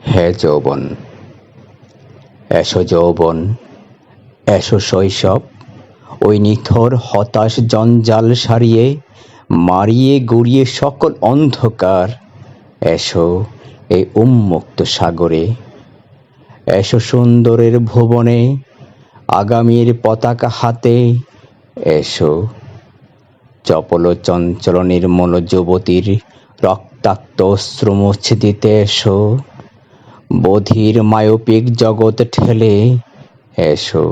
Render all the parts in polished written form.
হে যৌবন, এসো যৌবন, এসো শৈশব, ওই নিথর হতাশ জঞ্জাল সারিয়ে, মারিয়ে গুড়িয়ে সকল অন্ধকার। এসো এই উন্মুক্ত সাগরে, এসো সুন্দরের ভুবনে, আগামীর পতাকা হাতে। এসো চপল চঞ্চল নির্মল যুবতীর রক্তাক্ত অশ্রু মুছে দিতে। এসো বধির মায়োপিক জগৎ ঠেলে। এসো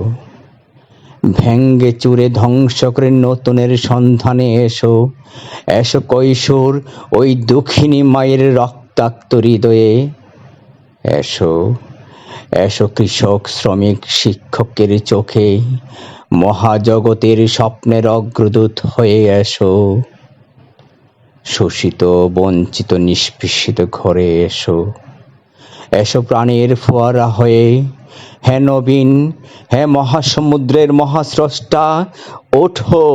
ভেঙ্গে চুরে ধ্বংস করে নতুনের সন্ধানে। এসো এসো কৈশোর ওই দুঃখিনী মায়ের রক্তাক্ত হৃদয়ে। এসো এসো কৃষক শ্রমিক শিক্ষকের চোখে, মহাজগতের স্বপ্নের অগ্রদূত হয়ে। এসো শোষিত বঞ্চিত নিষ্পেষিত ঘরে। এসো এসো প্রাণের ফোয়ারা হয়ে। হে নবীন, হে মহাসমুদ্রের মহাস্রষ্টা, ওঠো,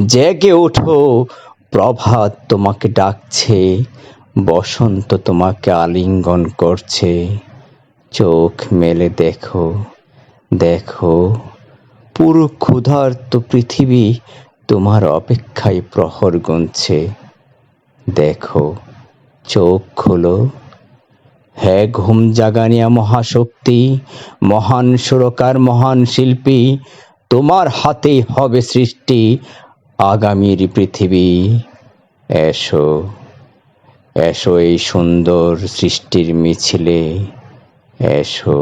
জেগে ওঠো, প্রভাত তোমাকে ডাকছে, বসন্ত তোমাকে আলিঙ্গন করছে। চোখ মেলে দেখো, দেখো, পুরো ক্ষুধার্ত পৃথিবী তোমার অপেক্ষায় প্রহর গুনছে। দেখো, চোখ খোলো। হে ঘুম জাগানিয়া মহাশক্তি, মহান সুরকার, মহান শিল্পী, তোমার হাতেই হবে সৃষ্টি আগামীর পৃথিবী। এসো এসো এই সুন্দর সৃষ্টির মিছিলে। এসো।